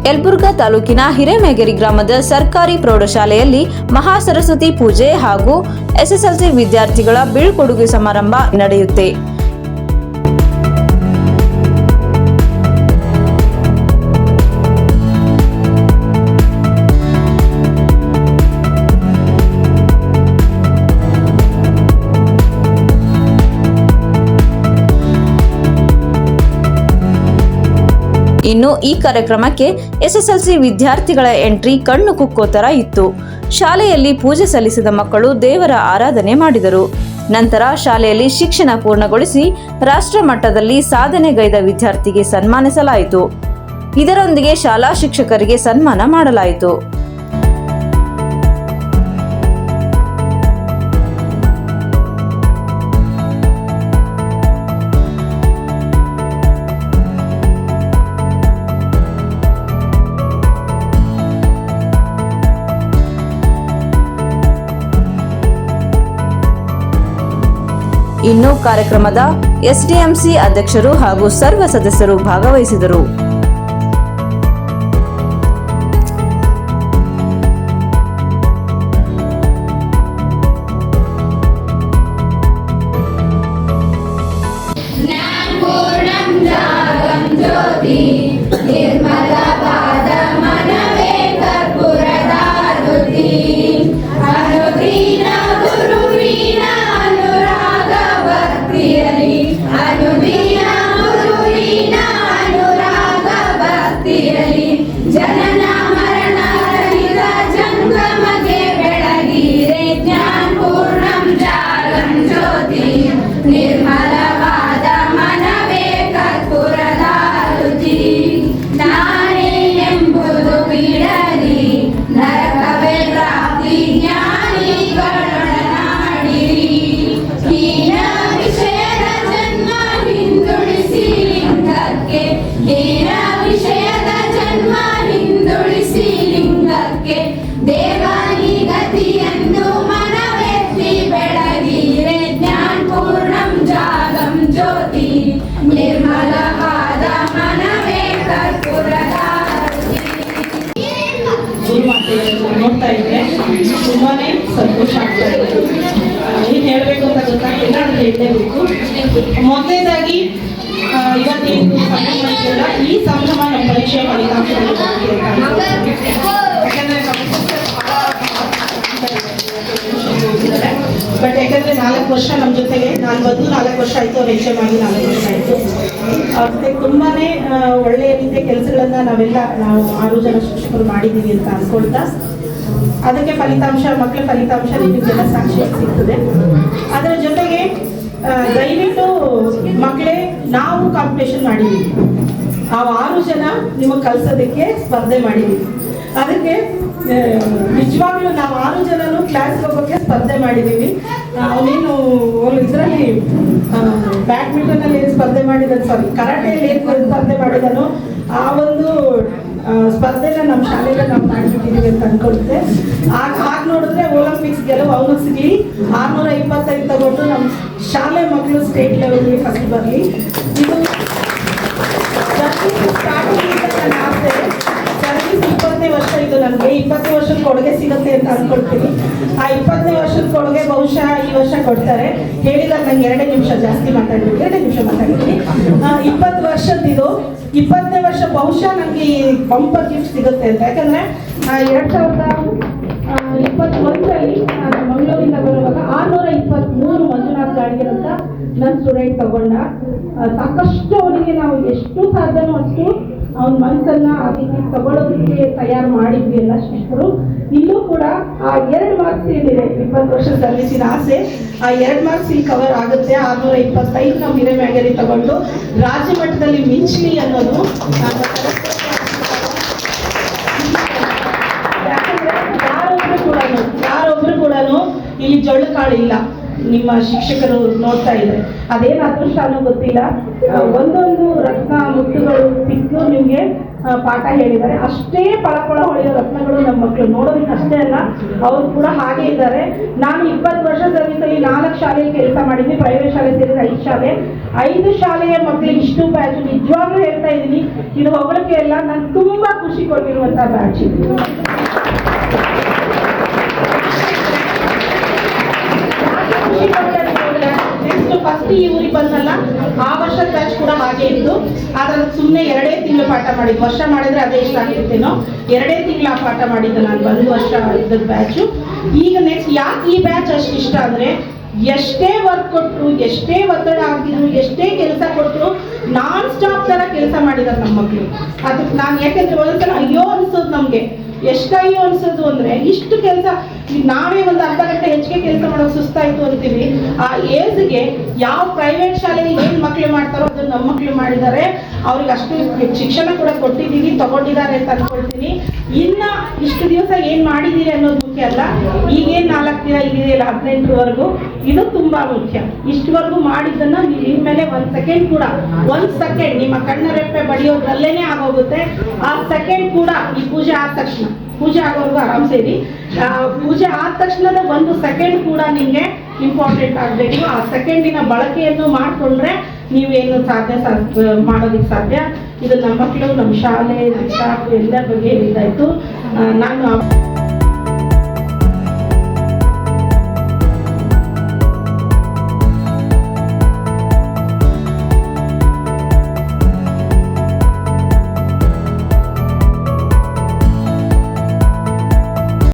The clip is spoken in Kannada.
ಯಲಬುರ್ಗಾ ತಾಲೂಕಿನ ಹಿರೇಮೇಗೇರಿ ಗ್ರಾಮದ ಸರ್ಕಾರಿ ಪ್ರೌಢಶಾಲೆಯಲ್ಲಿ ಮಹಾಸರಸ್ವತಿ ಪೂಜೆ ಹಾಗೂ ಎಸ್ಎಸ್ಎಲ್ಸಿ ವಿದ್ಯಾರ್ಥಿಗಳ ಬೀಳ್ಕೊಡುಗೆ ಸಮಾರಂಭ ನಡೆಯುತ್ತೆ. ಇನ್ನು ಈ ಕಾರ್ಯಕ್ರಮಕ್ಕೆ ಎಸ್ಎಸ್ಎಲ್ಸಿ ವಿದ್ಯಾರ್ಥಿಗಳ ಎಂಟ್ರಿ ಕಣ್ಣು ಕುಕ್ಕೋ ತರ ಇತ್ತು. ಶಾಲೆಯಲ್ಲಿ ಪೂಜೆ ಸಲ್ಲಿಸಿದ ಮಕ್ಕಳು ದೇವರ ಆರಾಧನೆ ಮಾಡಿದರು. ನಂತರ ಶಾಲೆಯಲ್ಲಿ ಶಿಕ್ಷಣ ಪೂರ್ಣಗೊಳಿಸಿ ರಾಷ್ಟ್ರ ಮಟ್ಟದಲ್ಲಿ ಸಾಧನೆಗೈದ ವಿದ್ಯಾರ್ಥಿಗೆ ಸನ್ಮಾನಿಸಲಾಯಿತು. ಇದರೊಂದಿಗೆ ಶಾಲಾ ಶಿಕ್ಷಕರಿಗೆ ಸನ್ಮಾನ ಮಾಡಲಾಯಿತು. ಇನ್ನು ಕಾರ್ಯಕ್ರಮದ ಎಸ್ಡಿಎಂಸಿ ಅಧ್ಯಕ್ಷರು ಹಾಗೂ ಸರ್ವ ಸದಸ್ಯರು ಭಾಗವಹಿಸಿದರು. ನೋಡ್ತಾ ಇದ್ರೆ ತುಂಬಾನೇ ಸಂತೋಷ ಆಗ್ತಾ ಇದೆ. ಏನು ಹೇಳಬೇಕು ಅಂತ ಗೊತ್ತಾಗ್ತಿಲ್ಲ, ಅದು ಹೇಳಲೇಬೇಕು. ಮೊದಲನೇದಾಗಿ ಇವತ್ತೇನು ಸಂಭ್ರಮ, ಈ ಸಂಭ್ರಮ ನಮ್ಮ ಪರೀಕ್ಷೆ ಫಲಿತಾಂಶಗಳು ಬಟ್ ಯಾಕಂದ್ರೆ 4 ವರ್ಷ ನಮ್ಮ ಜೊತೆಗೆ ನಾನು ಬಂದು 4 ವರ್ಷ ಆಯಿತು, ಅವ್ರು ಎಕ್ಸಾಮ್ ಆಗಿ 4 ವರ್ಷ ಆಯಿತು. ಅವ್ರ ಜೊತೆ ತುಂಬಾನೇ ಒಳ್ಳೆಯ ರೀತಿಯ ಕೆಲಸಗಳನ್ನ ನಾವು 6 ಜನ ಶಿಕ್ಷಕರು ಮಾಡಿದ್ದೀವಿ ಅಂತ ಅನ್ಕೊಳ್ತಾ, ಅದಕ್ಕೆ ಮಕ್ಕಳ ಫಲಿತಾಂಶ ನಿಮಗೆಲ್ಲ ಸಾಕ್ಷಿಯಾಗಿ ಸಿಗ್ತದೆ. ಅದರ ಜೊತೆಗೆ ದಯವಿಟ್ಟು ಮಕ್ಕಳೇ, ನಾವು ಕಾಂಪಿಟೇಷನ್ ಮಾಡಿದ್ದೀವಿ, ಆ 6 ಜನ ನಿಮಗೆ ಕಲಿಸೋದಕ್ಕೆ ಸ್ಪರ್ಧೆ ಮಾಡಿದ್ದೀವಿ. ಅದಕ್ಕೆ ನಿಜವಾಗ್ಲೂ ನಾವು 6 ಜನನು ಕ್ಲಾಸ್ ಹೋಗೋಕ್ಕೆ ಸ್ಪರ್ಧೆ ಮಾಡಿದ್ದೀವಿ. ಅವನೇನು ಇದರಲ್ಲಿ ಬ್ಯಾಡ್ಮಿಂಟನಲ್ಲಿ ಏನು ಸ್ಪರ್ಧೆ ಮಾಡಿದ್ದಾನೆ, ಸಾರಿ ಕರಾಟೆಯಲ್ಲಿ ಏನು ಸ್ಪರ್ಧೆ ಮಾಡಿದಾನೋ ಆ ಒಂದು ಸ್ಪರ್ಧೆನ ನಮ್ಮ ಶಾಲೆಯಲ್ಲಿ ನಾವು ಮಾಡಿಬಿಟ್ಟಿದ್ದೀವಿ ಅಂತ ಅನ್ಕೊಳುತ್ತೆ. ಆಗ ನೋಡಿದ್ರೆ ಒಲಿಂಪಿಕ್ಸ್ ಗೆಲುವು ಅವನಿಗೆ ಸಿಗಲಿ, 625 ತಗೊಂಡು ನಮ್ಮ ಶಾಲೆ ಮಕ್ಕಳು ಸ್ಟೇಟ್ ಲೆವೆಲ್ಗೆ ಫಸ್ಟ್ ಬರಲಿ. ಇದು ಸ್ಟಾರ್ಟಿಂಗ್ ಆಸೆ. ಸರ್ವಿಸ್ 20ನೇ ವರ್ಷ ಇದು ನನಗೆ. 20ನೇ ವರ್ಷದ ಕೊಡುಗೆ ಸಿಗುತ್ತೆ ಅಂತ ಅನ್ಕೊಳ್ತೀನಿ. ಆ 20ನೇ ವರ್ಷದ ಕೊಡುಗೆ ಬಹುಶಃ ಈ ವರ್ಷ ಕೊಡ್ತಾರೆ. ಹೇಳಿದಾಗ ನಂಗೆ 2 ನಿಮಿಷ ಜಾಸ್ತಿ ಮಾತಾಡ್ಬೇಕು, 2 ನಿಮಿಷ ಮಾತಾಡ್ತೀನಿ. 20 ವರ್ಷದ ಇದು 20ನೇ ವರ್ಷ ಬಹುಶಃ ನನಗೆ ಈ ಬಂಪರ್ ಗಿಫ್ಟ್ ಸಿಗುತ್ತೆ ಅಂತ. ಯಾಕಂದ್ರೆ 2021ರಲ್ಲಿ ಮಂಗಳೂರಿಂದ ಬರುವಾಗ 623 ಮಂಜುನಾಥ್ ಗಾಡಿಗೆ ಅಂತ ನನ್ನ ಸ್ಟೂಡೆಂಟ್ ತಗೊಂಡ. ಸಾಕಷ್ಟು ಅವನಿಗೆ ನಾವು ಎಷ್ಟು ಸಾಧ್ಯನೋ ಅಷ್ಟು ಅವನ ಮನಸ್ಸನ್ನ ಆ ರೀತಿ ತಗೊಳ್ಳೋದಕ್ಕೆ ತಯಾರು ಮಾಡಿದ್ವಿ ಎಲ್ಲ ಶಿಕ್ಷಕರು. ಇಲ್ಲೂ ಕೂಡ ಆ 2 ಮಾರ್ಕ್ಸ್ ಏನಿದೆ 20 ವರ್ಷ ಸರ್ವಿಸಿನ ಆಸೆ, ಆ 2 ಮಾರ್ಕ್ಸ್ ಇಲ್ಲಿ ಕವರ್ ಆಗುತ್ತೆ. 625 ನಾವು ಹಿರೇಮೇಗೇರಿ ತಗೊಂಡು ರಾಜ್ಯ ಮಟ್ಟದಲ್ಲಿ ಮಿಂಚಲಿ ಅನ್ನೋದು. ಯಾರೊಬ್ರು ಕೂಡ ಇಲ್ಲಿ ಜೊಳ್ಳು ಕಾಳಿಲ್ಲ. ನಿಮ್ಮ ಶಿಕ್ಷಕರು ನೋಡ್ತಾ ಇದ್ರೆ ಅದೇನು ಅದೃಷ್ಟ ಅನ್ನೋ ಗೊತ್ತಿಲ್ಲ. ಒಂದೊಂದು ರತ್ನ ಮುತ್ತುಗಳು ಸಿಕ್ಕು ನಿಮ್ಗೆ ಪಾಠ ಹೇಳಿದ್ದಾರೆ. ಅಷ್ಟೇ ಪಳಪಳ ಹೊಳೆಯೋ ರತ್ನಗಳು ನಮ್ಮ ಮಕ್ಕಳು ನೋಡೋದಕ್ಕೆ ಅಷ್ಟೇ ಅಲ್ಲ, ಅವ್ರು ಕೂಡ ಹಾಗೆ ಇದ್ದಾರೆ. ನಾನು 20 ವರ್ಷ ಸರ್ವಿಸಲ್ಲಿ 4 ಶಾಲೆಯಲ್ಲಿ ಕೆಲಸ ಮಾಡಿದ್ವಿ, ಪ್ರೈವೇಟ್ ಶಾಲೆ ಸೇರಿದ್ರೆ 5 ಶಾಲೆ. 5 ಶಾಲೆಯ ಮಕ್ಕಳಿಗೆ ಇಷ್ಟು ಬ್ಯಾಚ್. ನಿಜವಾಗ್ಲೂ ಹೇಳ್ತಾ ಇದ್ದೀನಿ, ಇದು ಹೊಗಳಿಕೆ ಎಲ್ಲ. ನಂಗೆ ತುಂಬಾ ಖುಷಿ ಕೊಟ್ಟಿರುವಂತ ಬ್ಯಾಚ್ ಇದು. ನೆಕ್ಸ್ಟ್ ಫಸ್ಟ್ ಈ ಊರಿಗೆ ಬಂದಲ್ಲ, ಆ ವರ್ಷದ ಬ್ಯಾಚ್ ಕೂಡ ಹಾಗೆ ಇತ್ತು. ಆದ್ರೆ ಸುಮ್ಮನೆ 2 ತಿಂಗಳು ಪಾಠ ಮಾಡಿದ್ದು, ವರ್ಷ ಮಾಡಿದ್ರೆ ಅದೇ ಇಷ್ಟ ಆಗಿರ್ತೇನೋ, 2 ತಿಂಗಳ ಪಾಠ ಮಾಡಿದ್ದು ನಾನು, 1 ವರ್ಷ ಇದ್ದದ ಬ್ಯಾಚು. ಈಗ ನೆಕ್ಸ್ಟ್ ಯಾಕೆ ಈ ಬ್ಯಾಚ್ ಅಷ್ಟು ಇಷ್ಟ ಅಂದ್ರೆ, ಎಷ್ಟೇ ವರ್ಕ್ ಕೊಟ್ಟರು, ಎಷ್ಟೇ ಒತ್ತಡ ಆಗಿದ್ರು, ಎಷ್ಟೇ ಕೆಲಸ ಕೊಟ್ಟರು ನಾನ್ ಸ್ಟಾಪ್ ತರ ಕೆಲಸ ಮಾಡಿದಾರೆ ನಮ್ಮ ಮಕ್ಕಳು. ಅದಕ್ಕೆ ನಾನು ಯಾಕೆಂದ್ರೆ ಒಂದ್ಸಲ ಅಯ್ಯೋ ಅನ್ಸೋದು ನಮ್ಗೆ, ಎಷ್ಟಯ್ಯೋ ಅನ್ಸೋದು ಅಂದ್ರೆ ಇಷ್ಟು ಕೆಲಸ. ನಾವೇ ಒಂದು ಅರ್ಧ ಗಂಟೆ ಹೆಚ್ಚಿಗೆ ಕೆಲಸ ಮಾಡೋಕೆ ಸುಸ್ತಾಯ್ತು ಅಂತೀವಿ. ಆ ಏಜ್ಗೆ ಯಾವ ಪ್ರೈವೇಟ್ ಶಾಲೆಯಲ್ಲಿ ಏನ್ ಮಕ್ಳು ಮಾಡ್ತಾರೋ ಅದನ್ನ ನಮ್ಮ ಮಕ್ಳು ಮಾಡಿದ್ದಾರೆ. ಅವ್ರಿಗೆ ಅಷ್ಟು ಶಿಕ್ಷಣ ಕೂಡ ಕೊಟ್ಟಿದ್ದೀವಿ, ತಗೊಂಡಿದ್ದಾರೆ ಅಂತ ಅನ್ಕೊಳ್ತೀನಿ. ಇನ್ನ ಇಷ್ಟು ದಿವಸ ಏನ್ ಮಾಡಿದೀರಿ ಅನ್ನೋದು ಮುಖ್ಯ ಅಲ್ಲ, ಈಗೇನ್ 4 ದಿನ ಇದೆಯಲ್ಲ 18ರವರೆಗೂ, ಇದು ತುಂಬಾ ಮುಖ್ಯ. ಇಷ್ಟವರೆಗೂ ಮಾಡಿದ್ದನ್ನ ನೀವು ಇನ್ಮೇಲೆ 1 ಸೆಕೆಂಡ್ ಕೂಡ, 1 ಸೆಕೆಂಡ್ ನಿಮ್ಮ ಕಣ್ಣ ರೆಪ್ಪೆ ಬಡಿಯೋದ್ರಲ್ಲೇನೆ ಆಗೋಗುತ್ತೆ. ಆ ಸೆಕೆಂಡ್ ಕೂಡ ಈ ಪೂಜೆ ಆದ ತಕ್ಷಣ, ಪೂಜೆ ಆಗೋರ್ಗು ಆರಾಮ್ ಸೇರಿ, ಪೂಜೆ ಆದ ತಕ್ಷಣದ 1 ಸೆಕೆಂಡ್ ಕೂಡ ನಿಮ್ಗೆ ಇಂಪಾರ್ಟೆಂಟ್ ಆಗಬೇಕು. ಆ ಸೆಕೆಂಡಿನ ಬಳಕೆಯನ್ನು ಮಾಡಿಕೊಂಡ್ರೆ ನೀವೇನು ಮಾಡೋದಕ್ಕೆ ಸಾಧ್ಯ. ಇದು ನಮ್ಮ ಮಕ್ಕಳು, ನಮ್ಮ ಶಾಲೆ, ನಮ್ಮ ಸ್ಟಾಫ್ ಎಲ್ಲ ಬಗ್ಗೆ ಹೇಳಿದ್ದಾಯ್ತು. ನಾನು